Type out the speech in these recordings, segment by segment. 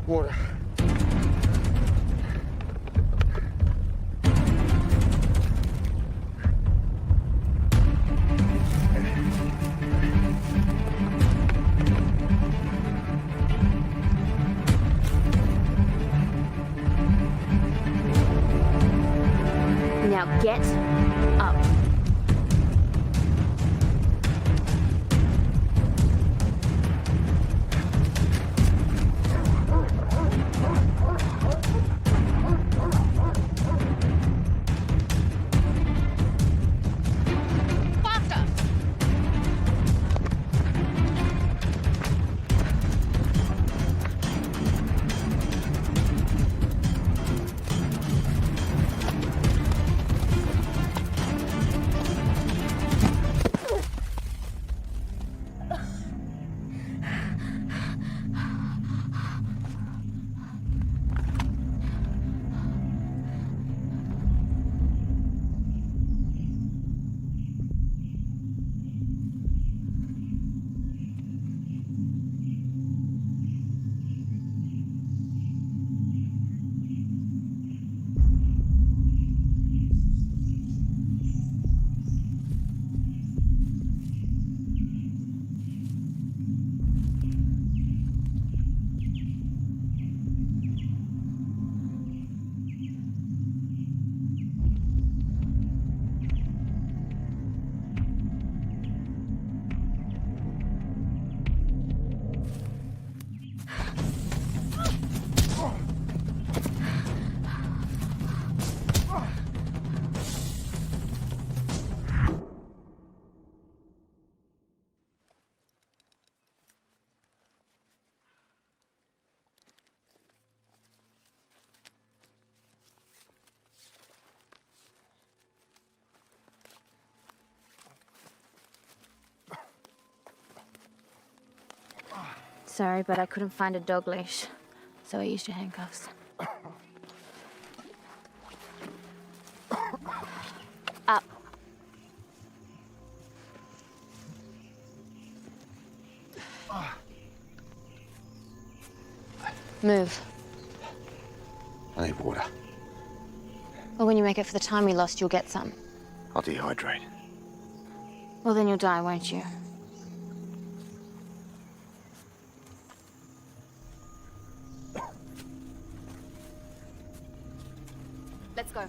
Water. Now get up. Sorry, but I couldn't find a dog leash, so I used your handcuffs. Up. Move. I need water. Well, when you make it for the time we lost, you'll get some. I'll dehydrate. Well, then you'll die, won't you? Let's go.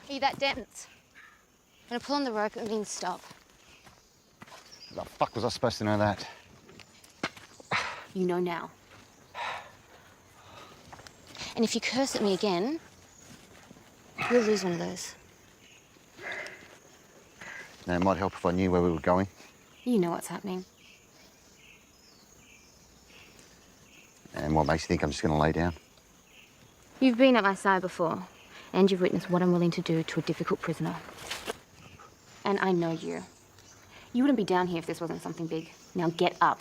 Are you that dense? When I pull on the rope, it means stop. The fuck was I supposed to know that? You know now. And if you curse at me again, you'll lose one of those. Now, it might help if I knew where we were going. You know what's happening. And what makes you think I'm just going to lay down? You've been at my side before, and you've witnessed what I'm willing to do to a difficult prisoner. And I know you. You wouldn't be down here if this wasn't something big. Now get up.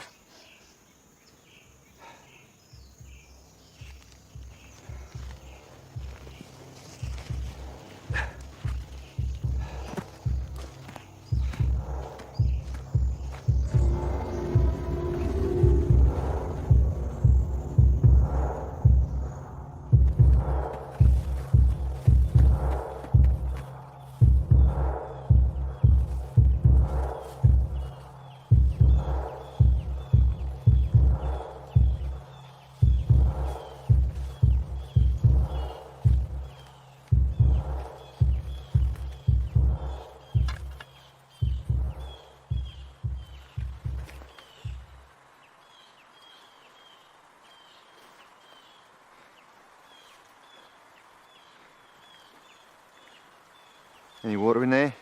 Any water in there?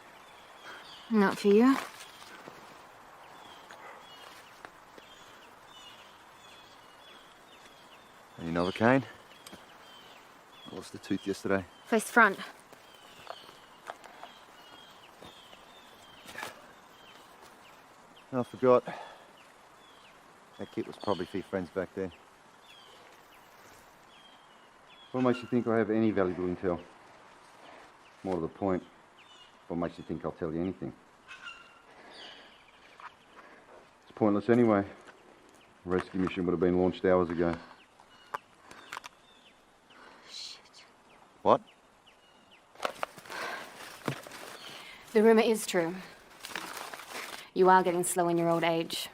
Not for you. Any Novocaine? I lost a tooth yesterday. Face front. I forgot. That kit was probably for your friends back there. What makes you think I have any valuable intel? More to the point, what makes you think I'll tell you anything? It's pointless anyway. The rescue mission would have been launched hours ago. Shit. What? The rumor is true. You are getting slow in your old age.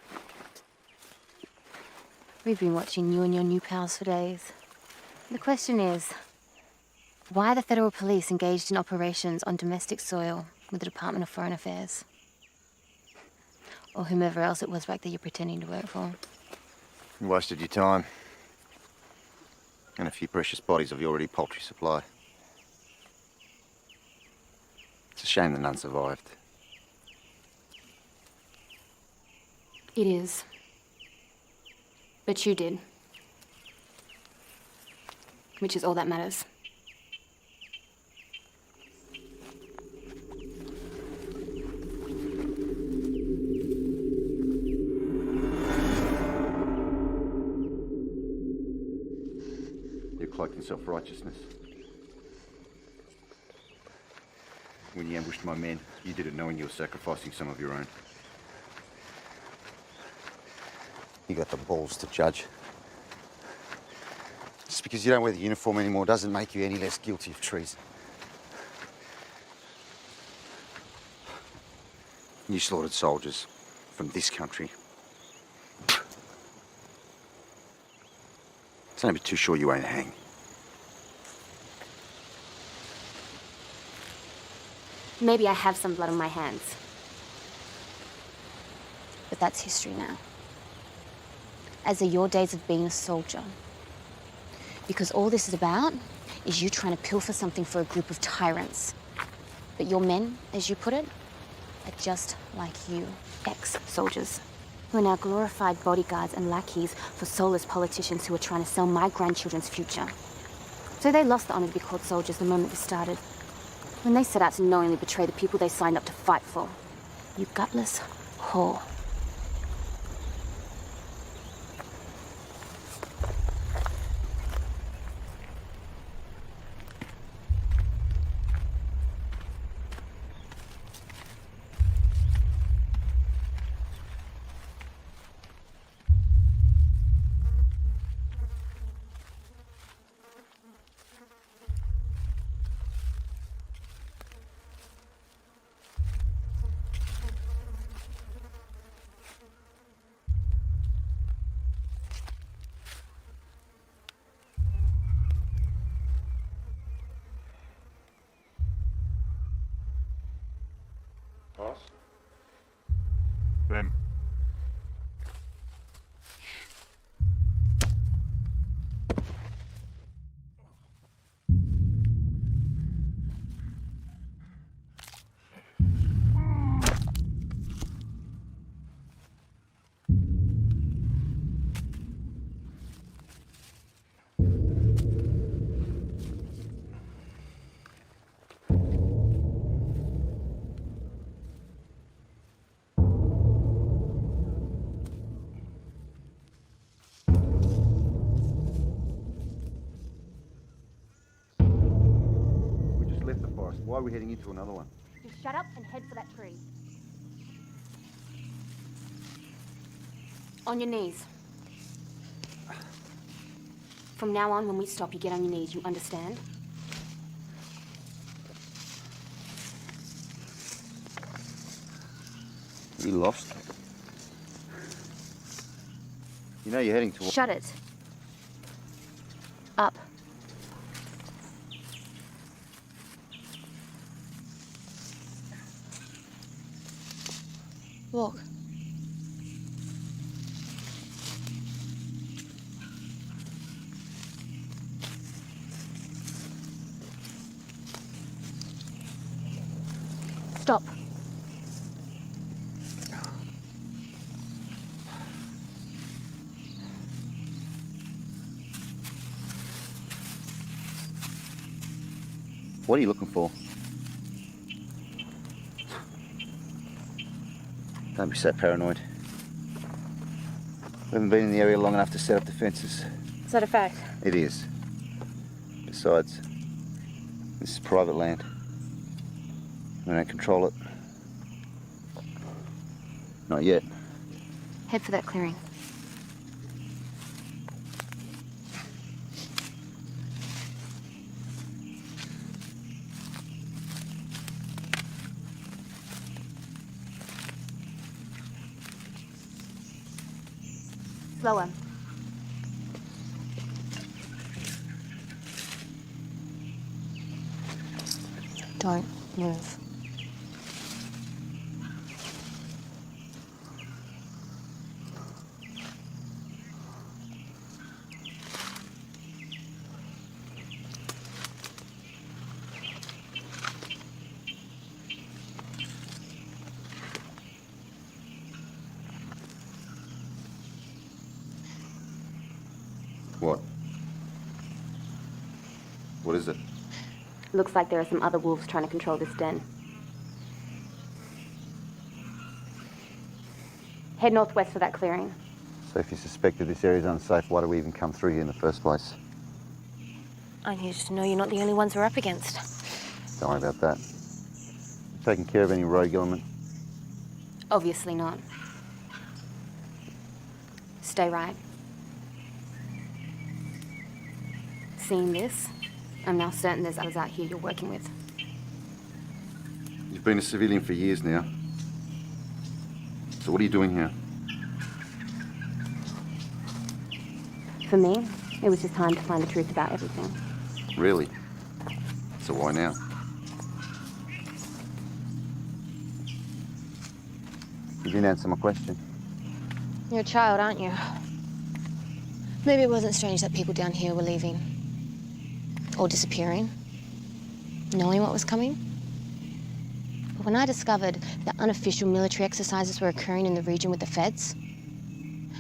We've been watching you and your new pals for days. The question is, why are the federal police engaged in operations on domestic soil with the Department of Foreign Affairs? Or whomever else it was back there you're pretending to work for. You wasted your time. And a few precious bodies of your already paltry supply. It's a shame that none survived. It is. But you did. Which is all that matters. You're cloaked in self-righteousness. When you ambushed my men, you did it knowing you were sacrificing some of your own. You got the balls to judge. Just because you don't wear the uniform anymore doesn't make you any less guilty of treason. You slaughtered soldiers from this country. Don't be too sure you won't hang. Maybe I have some blood on my hands. But that's history now. As are your days of being a soldier. Because all this is about is you trying to pilfer something for a group of tyrants. But your men, as you put it, are just like you, ex-soldiers, who are now glorified bodyguards and lackeys for soulless politicians who are trying to sell my grandchildren's future. So they lost the honor to be called soldiers the moment this started. When they set out to knowingly betray the people they signed up to fight for. You gutless whore. Them. We just left the forest. Why are we heading into another one? Just shut up and head for that tree. On your knees. From now on, when we stop, you get on your knees, you understand? You lost. You know you're heading towards... Shut it. Up. Walk. Stop. What are you looking for? Don't be so paranoid. We haven't been in the area long enough to set up defences. Is that a fact? It is. Besides, this is private land. We don't control it. Not yet. Head for that clearing. Slower. Don't move. What? What is it? Looks like there are some other wolves trying to control this den. Head northwest for that clearing. So if you suspected this area's unsafe, why do we even come through here in the first place? I need to know you're not the only ones we're up against. Don't worry about that. Taking care of any rogue element? Obviously not. Stay right. Seeing this, I'm now certain there's others out here you're working with. You've been a civilian for years now. So what are you doing here? For me, it was just time to find the truth about everything. Really? So why now? You didn't answer my question. You're a child, aren't you? Maybe it wasn't strange that people down here were leaving. Or disappearing. Knowing what was coming. But when I discovered that unofficial military exercises were occurring in the region with the feds,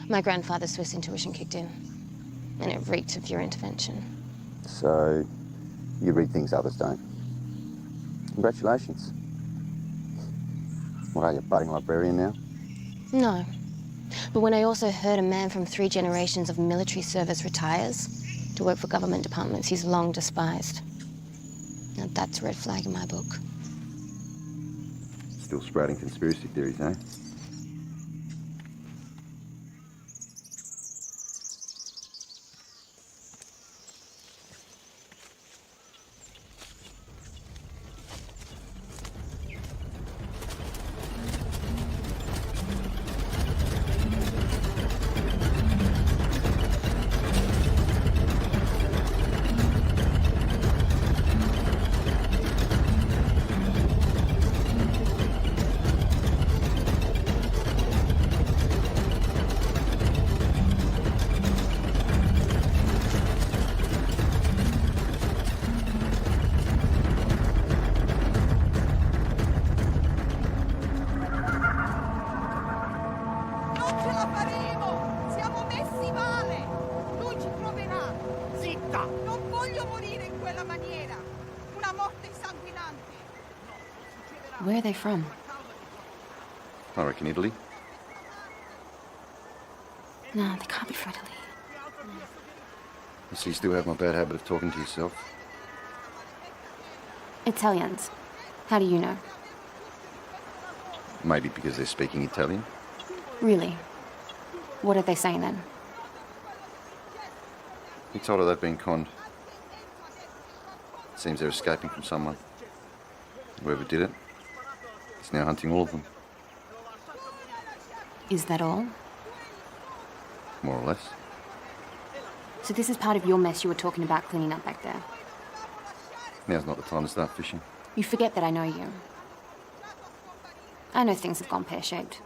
my grandfather's Swiss intuition kicked in. And it reeked of your intervention. So, you read things others don't. Congratulations. What are you, a budding librarian now? No. But when I also heard a man from 3 generations of military service retires to work for government departments he's long despised. Now that's a red flag in my book. Still sprouting conspiracy theories, eh? ce la faremo! Siamo messi male! Lui ci troverà! Zitta! Non voglio morire in quella maniera! Una morte sanguinante! Where are they from? I reckon Italy. No, they can't be from Italy. So you still have my bad habit of talking to yourself? Italians. How do you know? Maybe because they're speaking Italian. Really? What are they saying then? He told her they've been conned. Seems they're escaping from someone. Whoever did it is now hunting all of them, Is that all? more or less. So this is part of your mess you were talking about cleaning up back there. Now's not the time to start fishing. You forget that I know you. I know things have gone pear-shaped.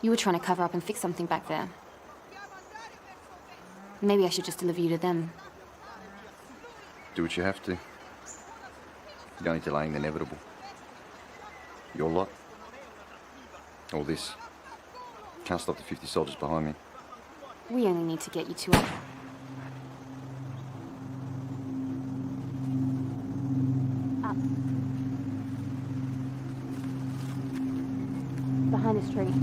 You were trying to cover up and fix something back there. Maybe I should just deliver you to them. Do what you have to. You're only delaying the inevitable. Your lot. All this. Can't stop the 50 soldiers behind me. We only need to get you to it. Up. Behind this tree.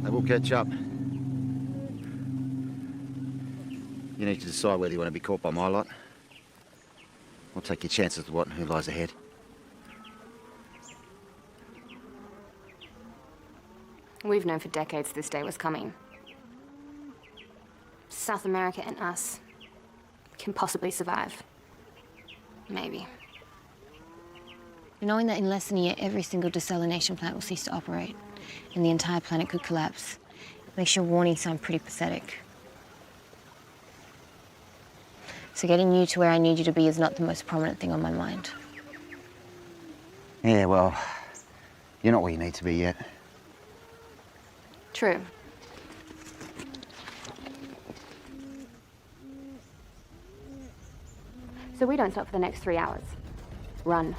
They will catch up. You need to decide whether you want to be caught by my lot, or take your chances with what and who lies ahead. We've known for decades this day was coming. South America and us can possibly survive. Maybe. Knowing that in less than a year, every single desalination plant will cease to operate, and the entire planet could collapse, makes your warning sound pretty pathetic. So getting you to where I need you to be is not the most prominent thing on my mind. Yeah, well, you're not where you need to be yet. True. So we don't stop for the next 3 hours. Run.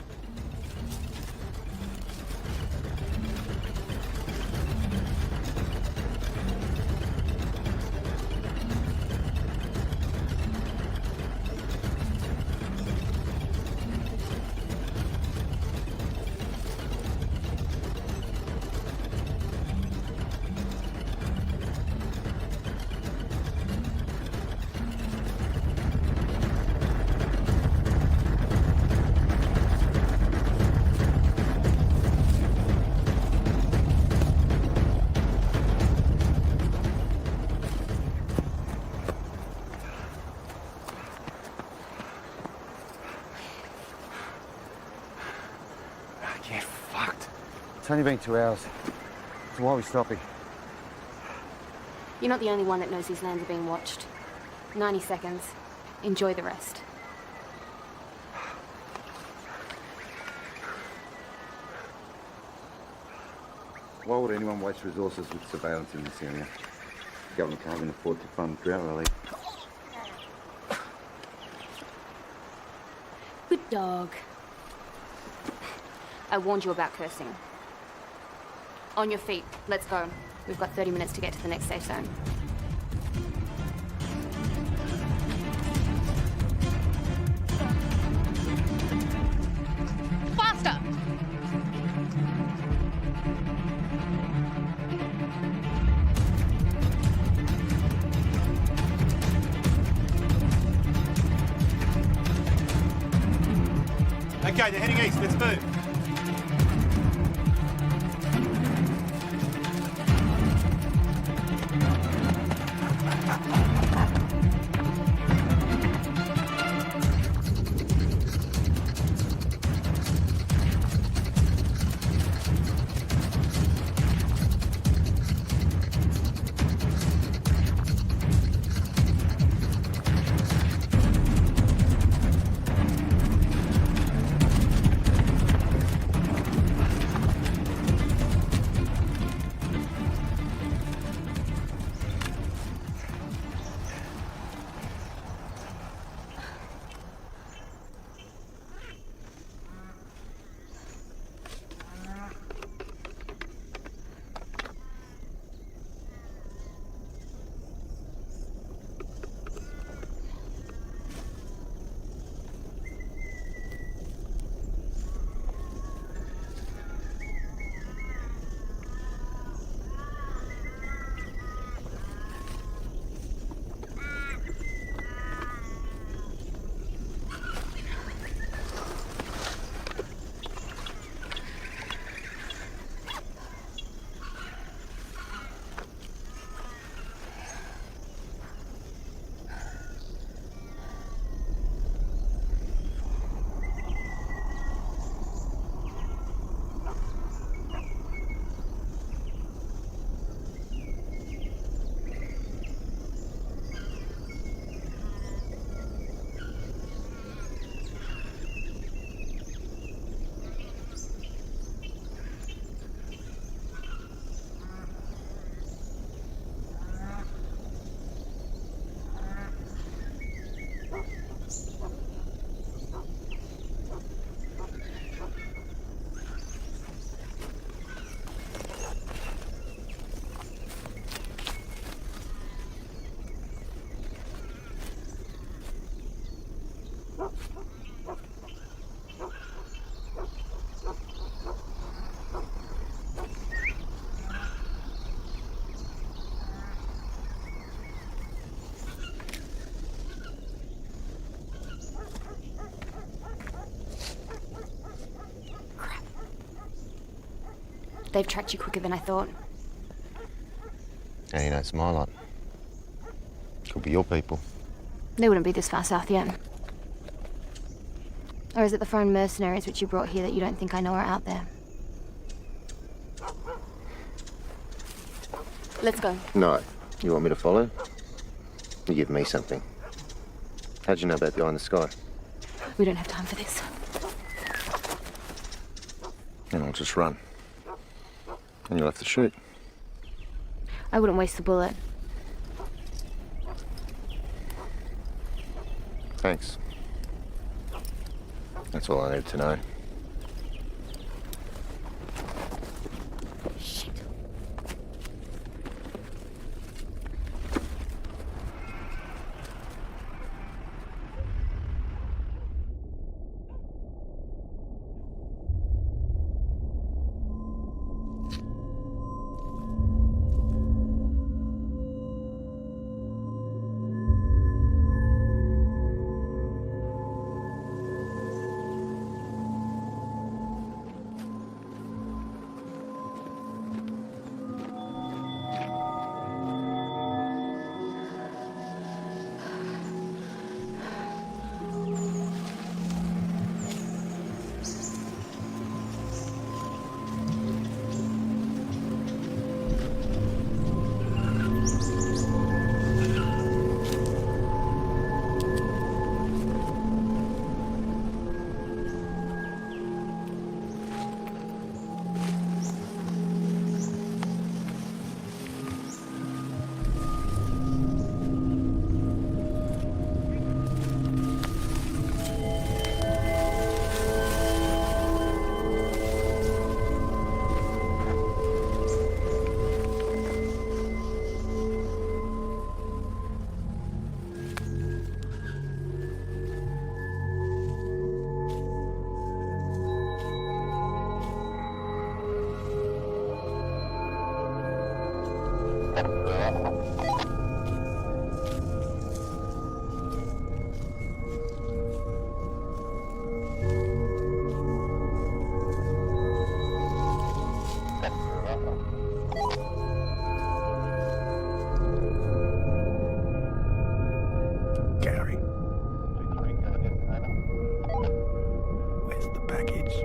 Get fucked. It's only been 2 hours. So why are we stopping? You're not the only one that knows these lands are being watched. 90 seconds. Enjoy the rest. Why would anyone waste resources with surveillance in this area? The government can't even afford to fund drought relief. Good dog. I warned you about cursing. On your feet. Let's go. We've got 30 minutes to get to the next safe zone. Faster! Okay, they're heading east. Let's move. They've tracked you quicker than I thought. And you know, it's my lot. Could be your people. They wouldn't be this far south yet. Or is it the foreign mercenaries which you brought here that you don't think I know are out there? Let's go. No. You want me to follow? You give me something. How'd you know about the eye in the sky? We don't have time for this. Then I'll just run. And you'll have to shoot. I wouldn't waste the bullet. Thanks. That's all I need to know. Shit. Gary. Where's the package?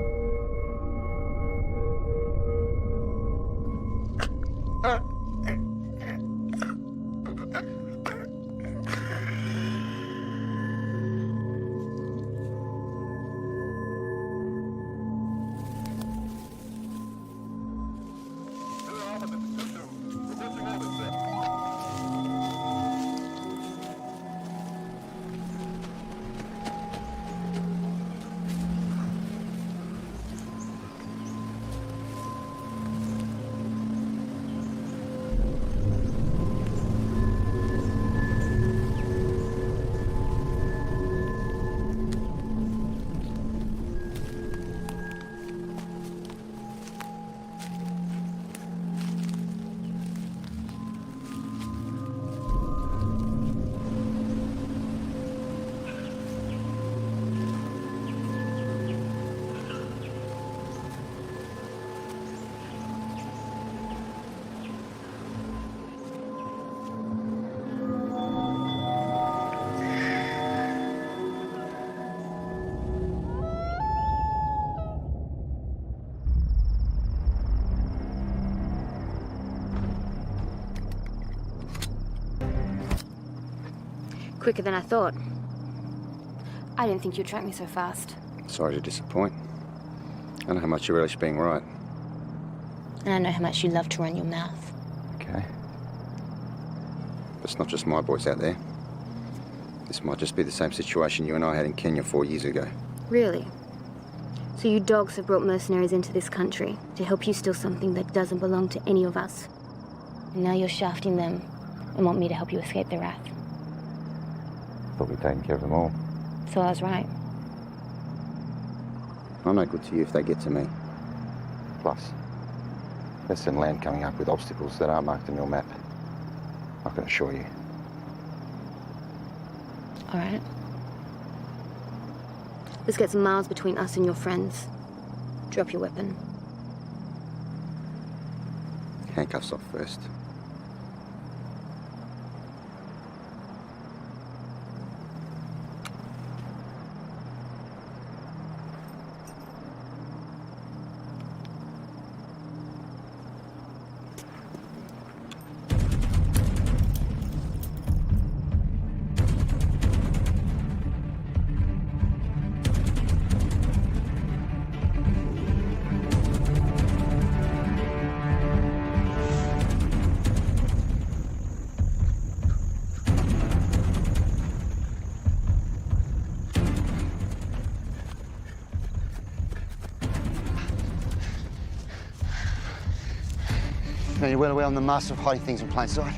Quicker than I thought. I didn't think you'd track me so fast. Sorry to disappoint. I know how much you relish being right. And I know how much you love to run your mouth. Okay. But it's not just my boys out there. This might just be the same situation you and I had in Kenya 4 years ago. Really? So you dogs have brought mercenaries into this country to help you steal something that doesn't belong to any of us. And now you're shafting them and want me to help you escape their wrath. Thought we'd taken care of them all. So I was right. I'm no good to you if they get to me. Plus, there's some land coming up with obstacles that aren't marked on your map. I can assure you. All right. Let's get some miles between us and your friends. Drop your weapon. Handcuffs off first. Now you're well aware I'm the master of hiding things in plain sight.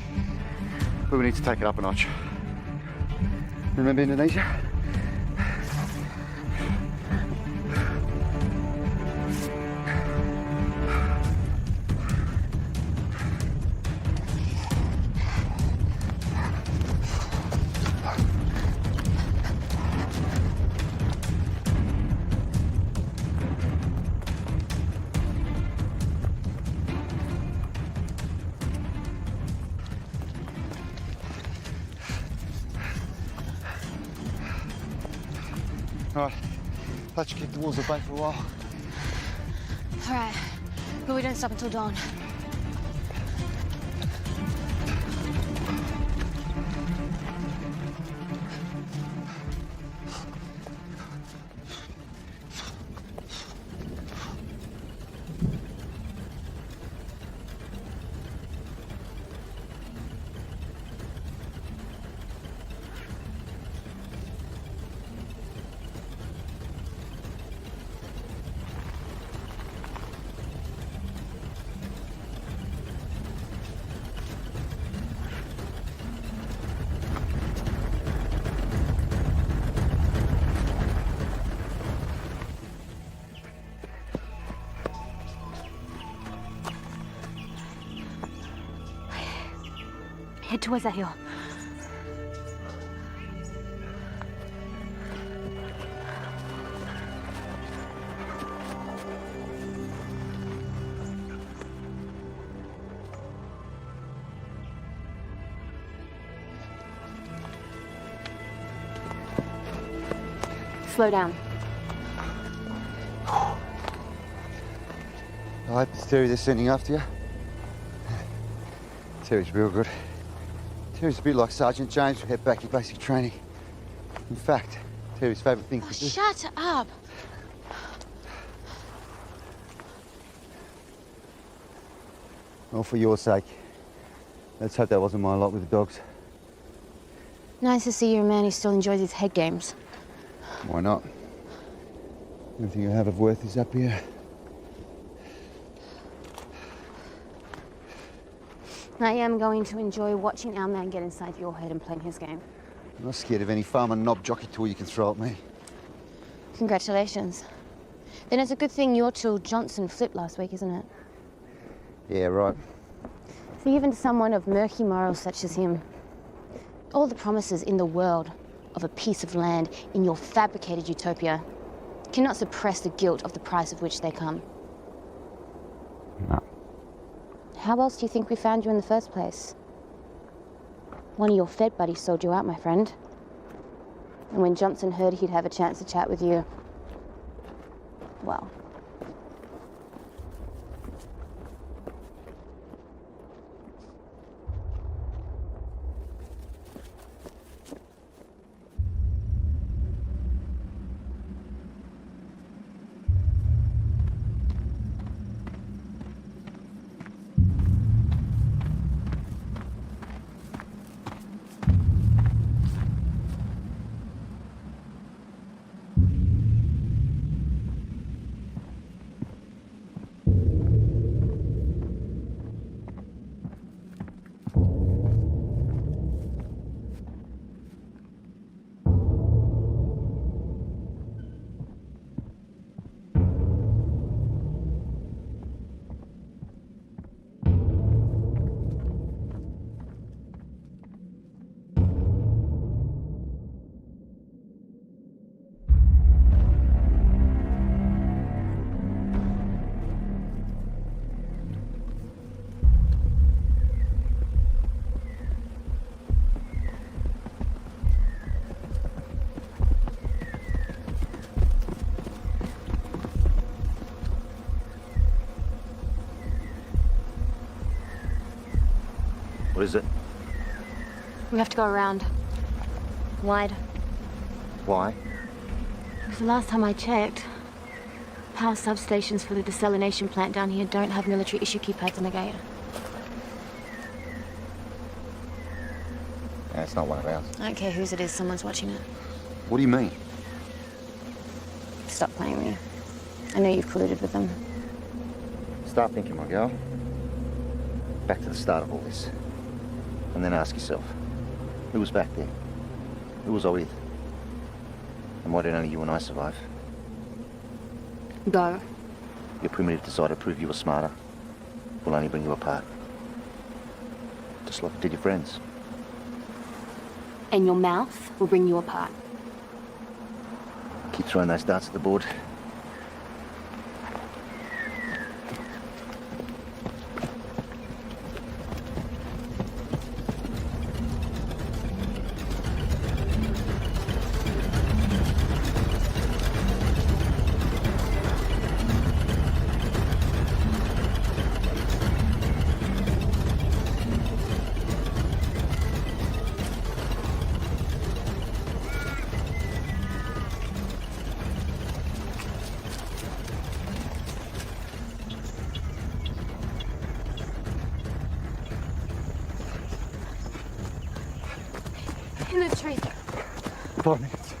But we need to take it up a notch. Remember Indonesia? All right, let you keep the wolves at bay for a while. All right, but we don't stop until dawn. Head towards that hill. Slow down. I hope it's Terry they're sending after you. Terry's real good. Terry's a bit like Sergeant James who had back your basic training. In fact, Terry's favourite thing Oh, to do... shut up. Well, for your sake. Let's hope that wasn't my lot with the dogs. Nice to see you're a man who still enjoys his head games. Why not? Everything I have of worth is up here. I am going to enjoy watching our man get inside your head and playing his game. I'm not scared of any farmer knob jockey tool you can throw at me. Congratulations. Then it's a good thing your tool Johnson flipped last week, isn't it? Yeah, right. See, even to someone of murky morals such as him, all the promises in the world of a piece of land in your fabricated utopia cannot suppress the guilt of the price of which they come. No. How else do you think we found you in the first place? One of your Fed buddies sold you out, my friend. And when Johnson heard he'd have a chance to chat with you, well, What is it? We have to go around. Wide. Why? Because the last time I checked, power substations for the desalination plant down here don't have military issue keypads on the gate. Yeah, it's not one of ours. I don't care whose it is, someone's watching it. What do you mean? Stop playing me. I know you've colluded with them. Start thinking, my girl. Back to the start of all this. And then ask yourself, who was back there? Who was I with? And why did only you and I survive? Go. Your primitive desire to prove you were smarter will only bring you apart. Just like it did your friends. And your mouth will bring you apart. Keep throwing those darts at the board. In the tree. 5 minutes.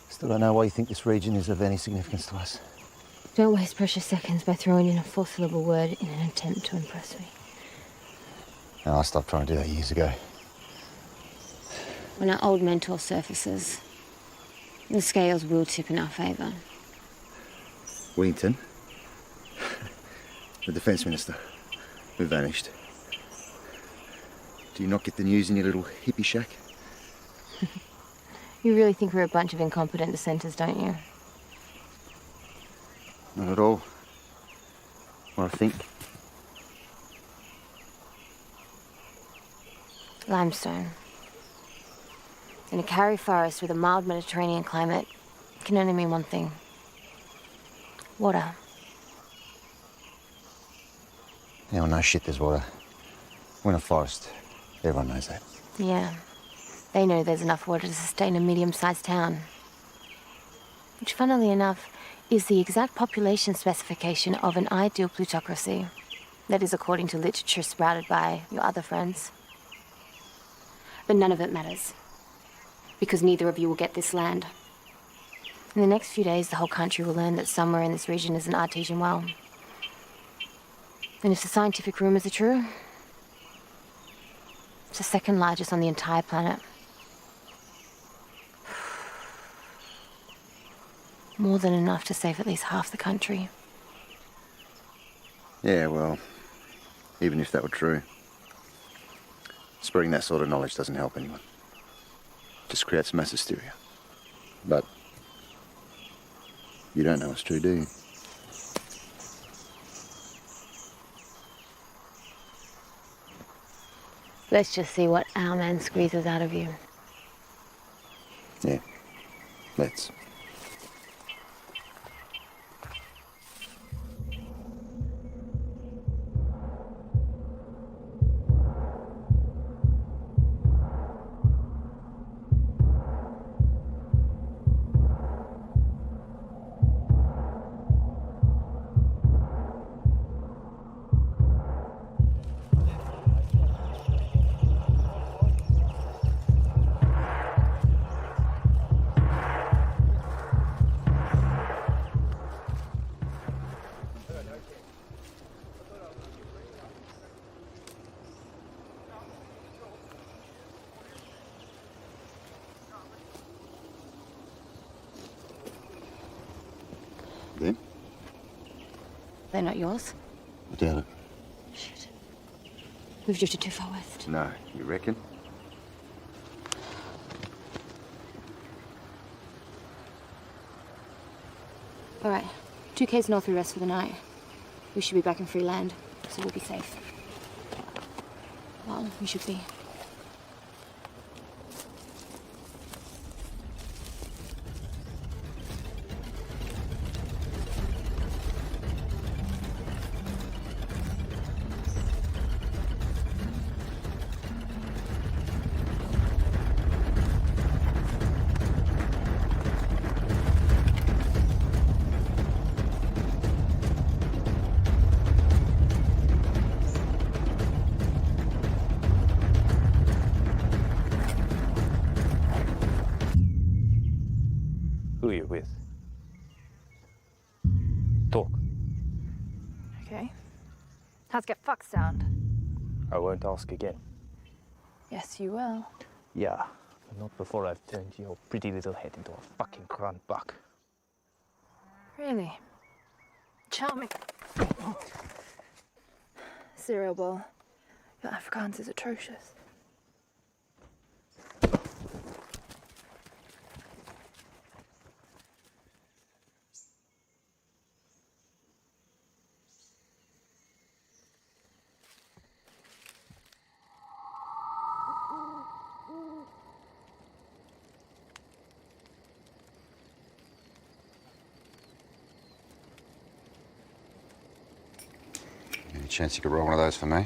Still don't know why you think this region is of any significance to us. Don't waste precious seconds by throwing in a four-syllable word in an attempt to impress me. No, I stopped trying to do that years ago. When our old mentor surfaces, the scales will tip in our favour. Wellington, the Defence Minister, who vanished. Do you not get the news in your little hippie shack? You really think we're a bunch of incompetent dissenters, don't you? Not at all. Or I think. Limestone. In a Karri forest with a mild Mediterranean climate can only mean one thing. Water. Yeah, well, no shit, there's water. We're in a forest. Everyone knows that. Yeah. They know there's enough water to sustain a medium-sized town. Which, funnily enough, is the exact population specification of an ideal plutocracy. That is according to literature sprouted by your other friends. But none of it matters. Because neither of you will get this land. In the next few days, the whole country will learn that somewhere in this region is an artesian well. And if the scientific rumors are true, it's the second largest on the entire planet. More than enough to save at least half the country. Yeah, well, even if that were true, spreading that sort of knowledge doesn't help anyone. Just creates mass hysteria. But you don't know it's true, do you? Let's just see what our man squeezes out of you. Yeah, let's. Them? They're not yours? I doubt it. Shit. We've drifted too far west. No, you reckon? All right. 2K's north we rest for the night. We should be back in free land, so we'll be safe. Well, we should be. you with? Talk. Okay. How's get fucked sound? I won't ask again. Yes, you will. Yeah, but not before I've turned your pretty little head into a fucking grunt buck. Really? Charming. Cereal bowl. Your Afrikaans is atrocious. Any chance you could roll one of those for me?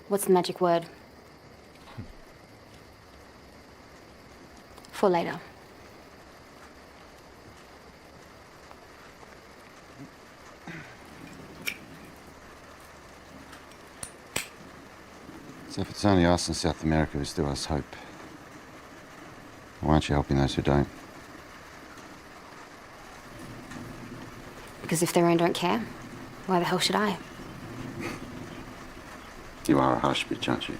What's the magic word? For later. So if it's only us in South America who still has hope, why aren't you helping those who don't? Because if their own don't care, why the hell should I? You are a hush bitch, aren't you?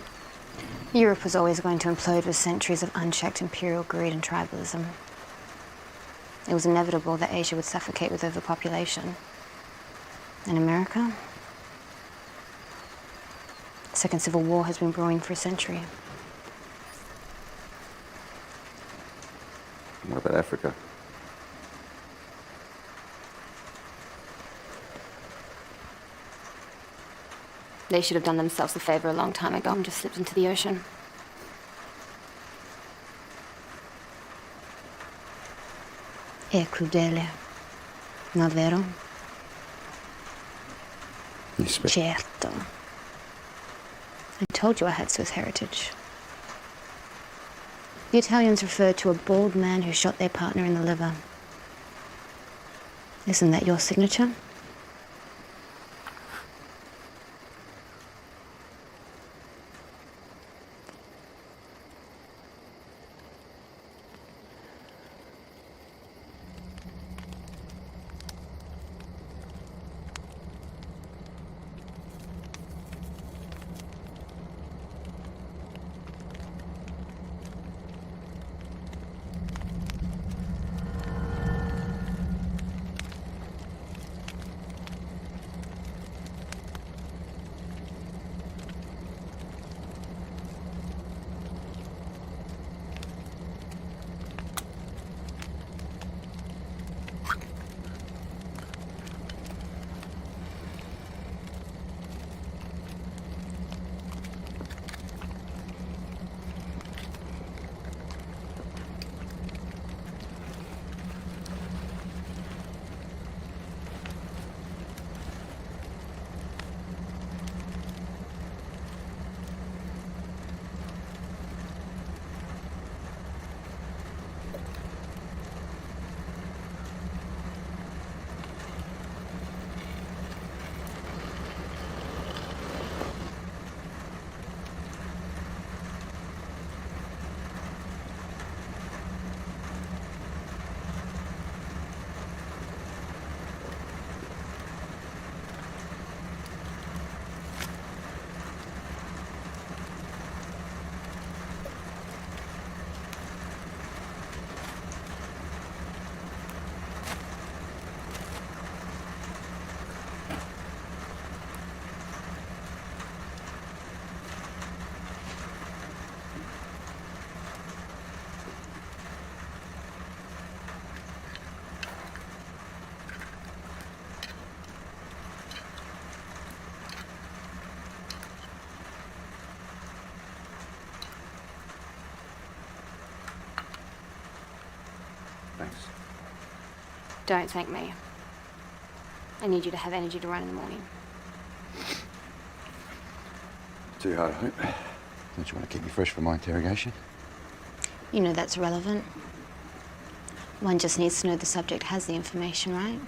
Europe was always going to implode with centuries of unchecked imperial greed and tribalism. It was inevitable that Asia would suffocate with overpopulation. And America? The Second Civil War has been brewing for a century. What about Africa? They should have done themselves a favor a long time ago and just slipped into the ocean. È crudele, non vero? You speak. Certo. I told you I had Swiss heritage. The Italians referred to a bald man who shot their partner in the liver. Isn't that your signature? Thanks. Don't thank me. I need you to have energy to run in the morning. Too hard, I hope. Don't you want to keep me fresh for my interrogation? You know that's relevant. One just needs to know the subject has the information, right?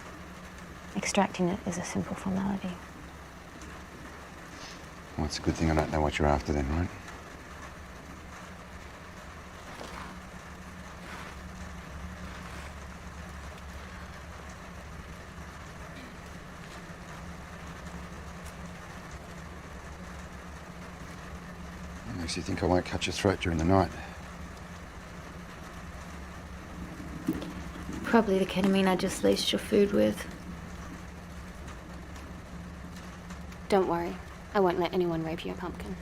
Extracting it is a simple formality. Well, it's a good thing I don't know what you're after then, right? What makes you think I won't cut your throat during the night? Probably the ketamine I just laced your food with. Don't worry. I won't let anyone rape your pumpkin.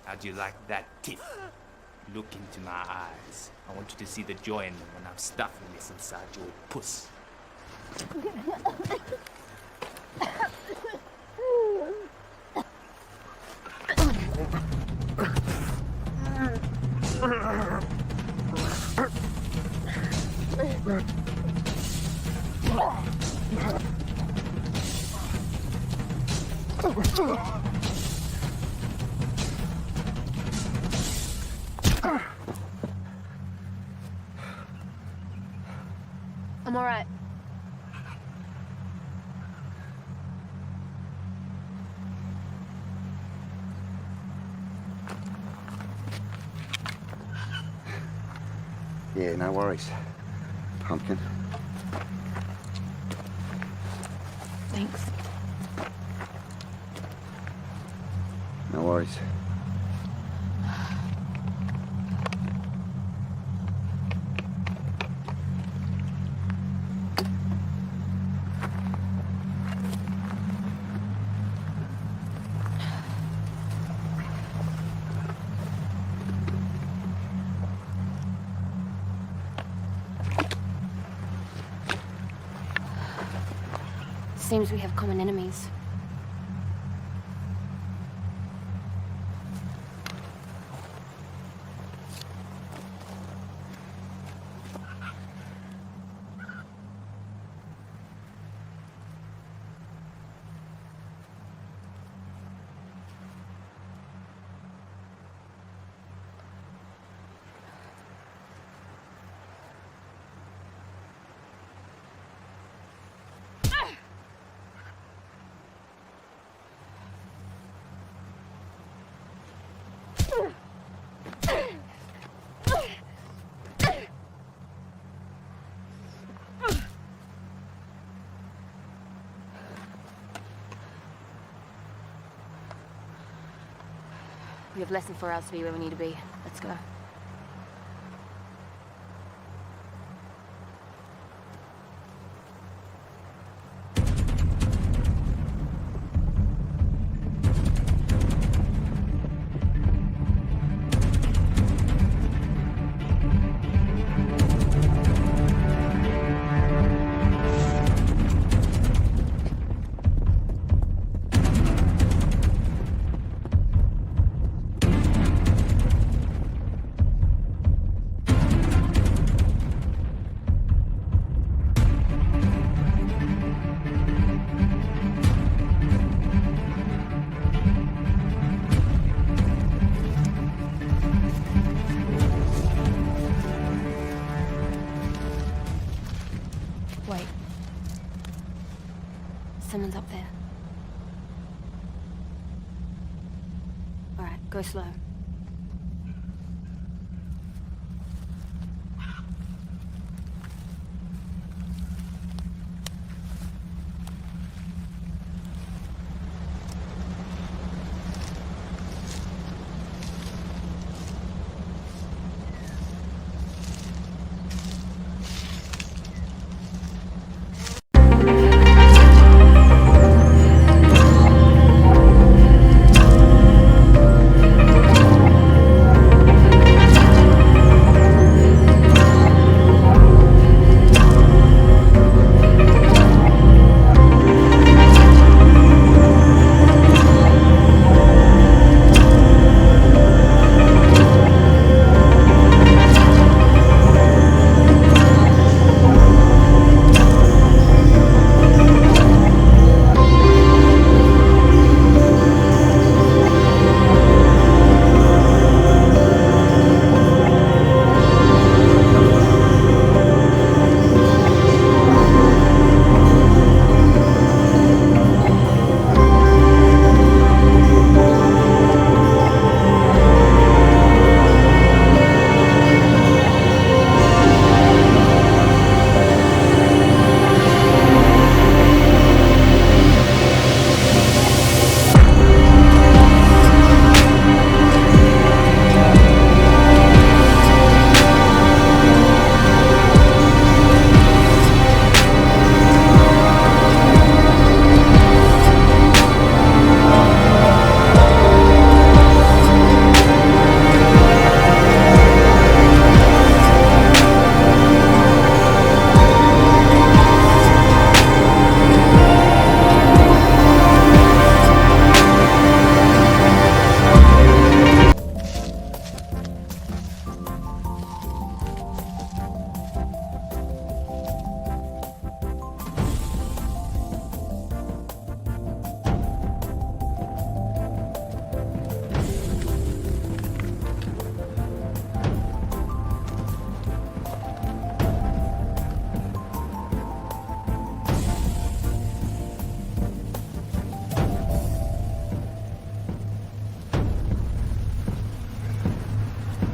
How'd you like that, Tiff? Look into my eyes. I want you to see the joy in them when I'm stuffing this inside your puss. I'm all right. Yeah, no worries. Pumpkin. Thanks. No worries. Seems we have common enemies. have less than 4 hours to be where we need to be. Let's go. Wait. Someone's up there. All right, go slow.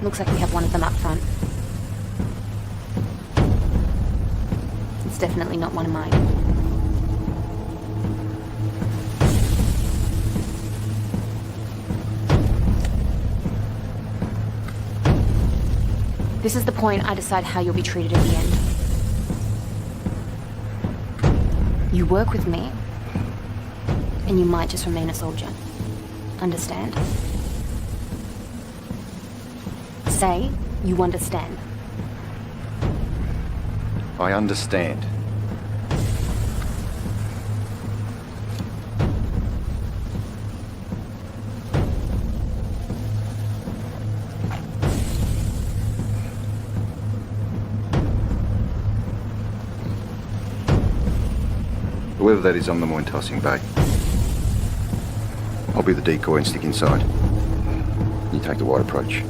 Looks like we have one of them up front. It's definitely not one of mine. This is the point I decide how you'll be treated at the end. You work with me, and you might just remain a soldier. Understand? Say you understand. I understand. Whoever that is, I'm the one tossing bait. I'll be the decoy and stick inside. You take the wide approach.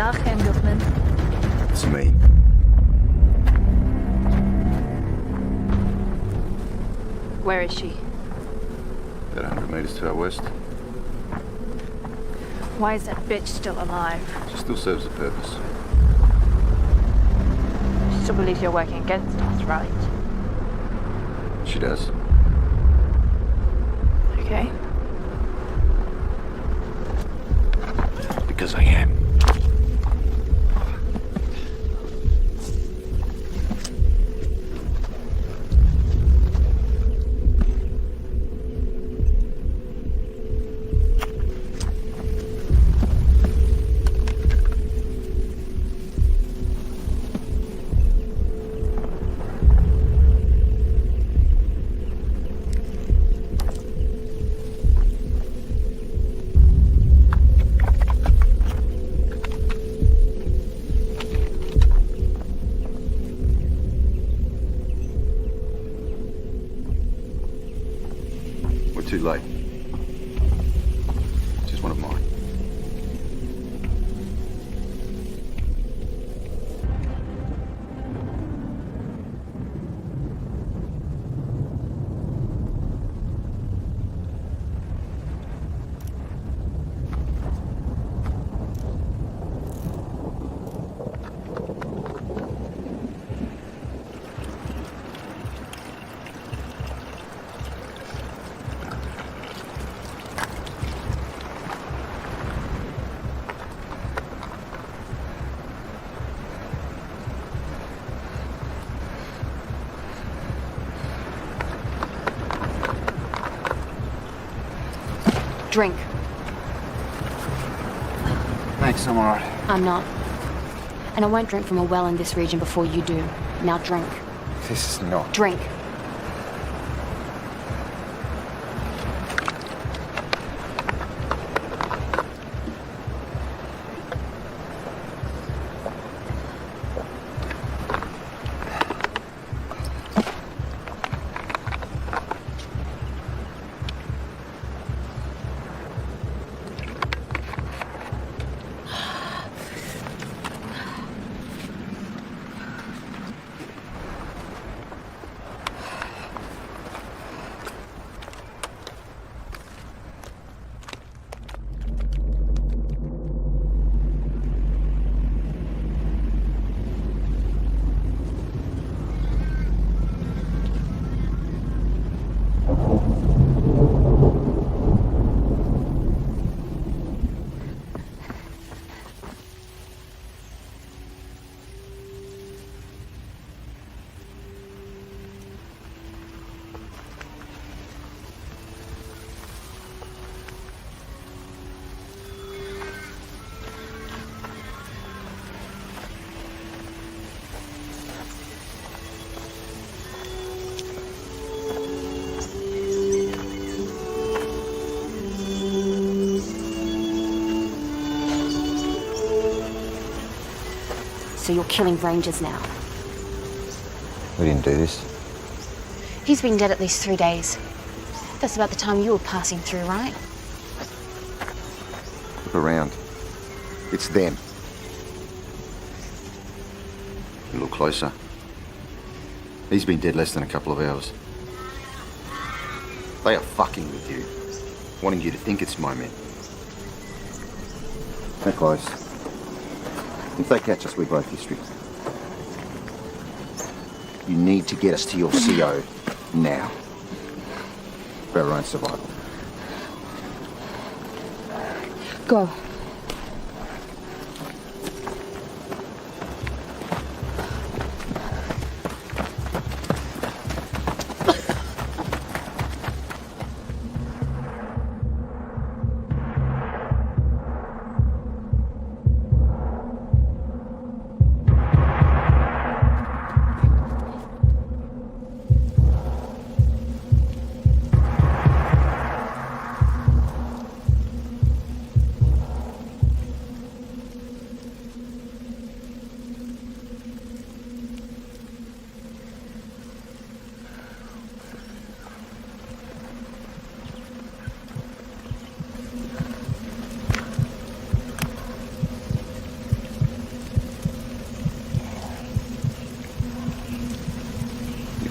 Dag, Engelman. It's me. Where is she? About 100 meters to our west. Why is that bitch still alive? She still serves a purpose. She still believes you're working against us, right? She does. Okay. Because I am. We're too late. Just one of mine. Drink. Thanks, I'm alright. I'm not. And I won't drink from a well in this region before you do. Now drink. This is not. Drink. So you're killing rangers now. We didn't do this. He's been dead at least 3 days. That's about the time you were passing through, right? Look around. It's them. You look closer. He's been dead less than a couple of hours. They are fucking with you, wanting you to think it's my men. They're close. If they catch us, we're both history. You need to get us to your CO now. For our own survival. Go.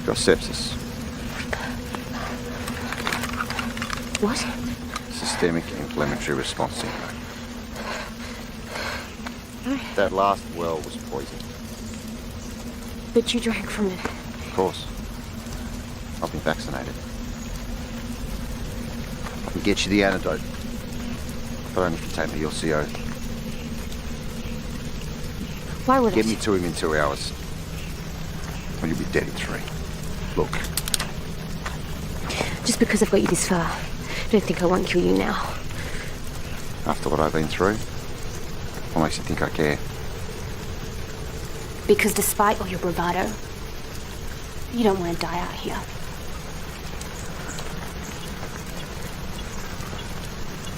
You've got sepsis. What? Systemic inflammatory response syndrome. That last well was poisoned. But you drank from it. Of course. I've been vaccinated. I can get you the antidote. But only if you take me your CO. Why would Get I? me to him in 2 hours. Or you'll be dead in 3. Look, Just because I've got you this far, I don't think I won't kill you now. after what I've been through, what makes you think I care? Because despite all your bravado, you don't want to die out here.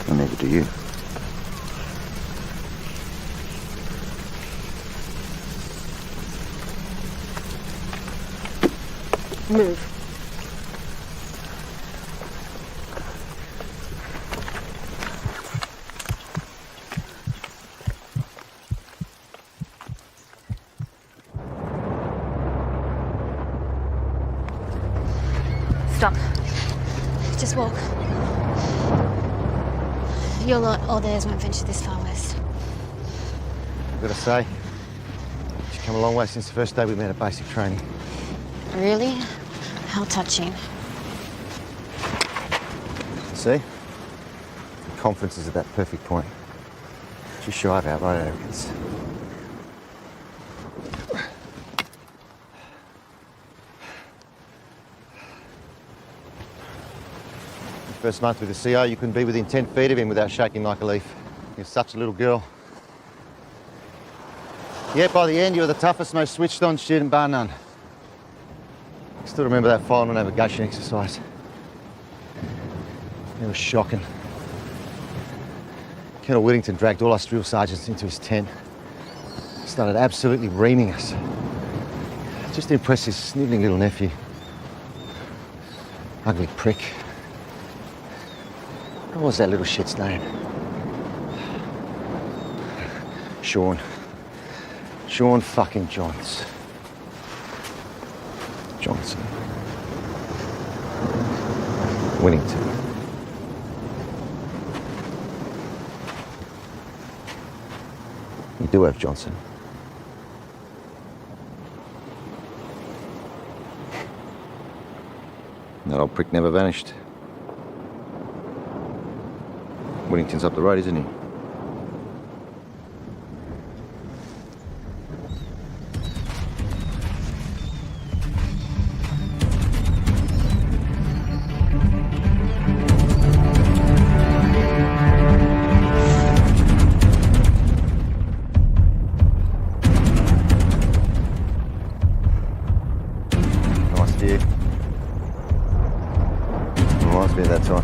And neither do you. Move. Stop. Just walk. Your lot or theirs won't venture this far west. I've got to say, she's come a long way since the first day we met at basic training. Really? How touching. See? Confidence is at that perfect point. Just shy of outright arrogance. The first month with the CO, you couldn't be within 10 feet of him without shaking like a leaf. You're such a little girl. Yet by the end, you were the toughest, most switched-on student, bar none. I still remember that final navigation exercise. It was shocking. Colonel Whittington dragged all us drill sergeants into his tent. Started absolutely reaming us. Just to impress his snivelling little nephew. Ugly prick. What was that little shit's name? Sean. Sean fucking Johns. Johnson. Whittington. You do have Johnson. That old prick never vanished. Whittington's up the road, isn't he? Nice view. Reminds me of that time.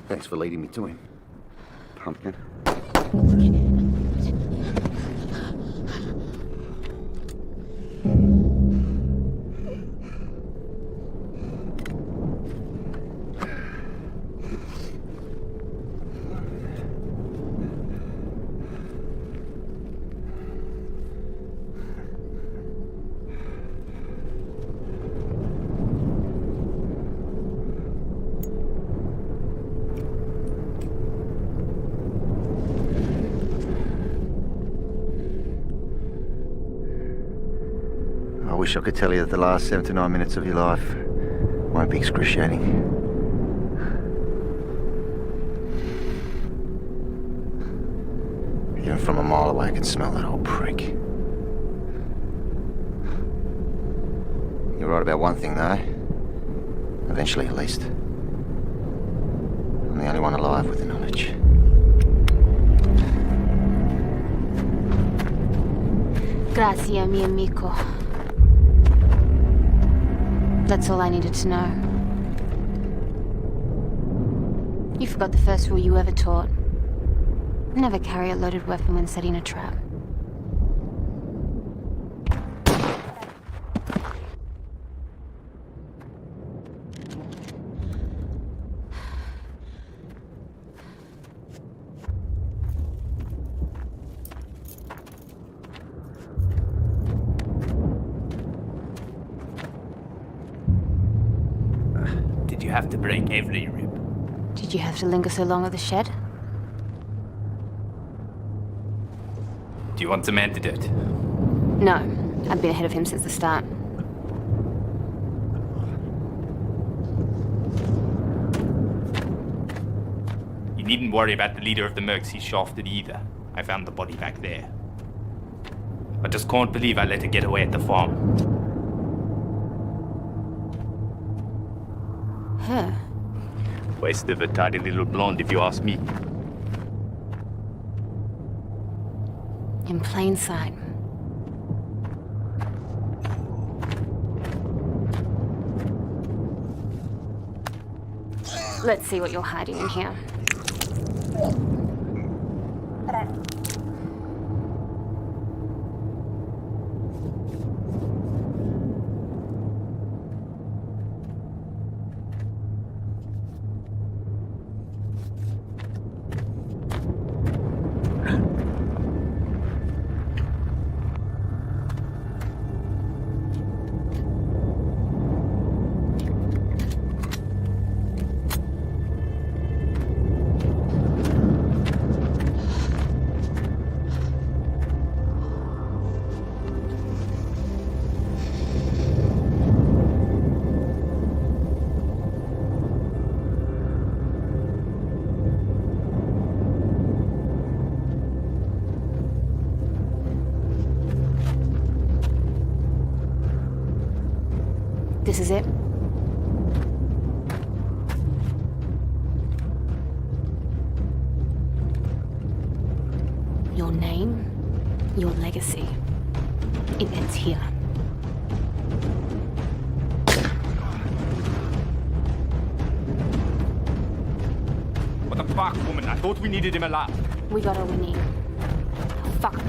Thanks for leading me to him, pumpkin. wish I could tell you that the last 7 to 9 minutes of your life won't be excruciating. Even from a mile away, I can smell that old prick. You're right about one thing, though. Eventually, at least. I'm the only one alive with the knowledge. Grazie, mi amico. That's all I needed to know. You forgot the first rule you ever taught. Never carry a loaded weapon when setting a trap. Did you have to break every rib? Did you have to linger so long at the shed? Do you want some antidote? No. I've been ahead of him since the start. You needn't worry about the leader of the mercs he shafted either. I found the body back there. I just can't believe I let her get away at the farm. Her? Waste of a tidy little blonde, if you ask me. In plain sight. Let's see what you're hiding in here. This is it? Your name, your legacy. It ends here. What the fuck, woman? I thought we needed him alive. We got all we need. Fuck.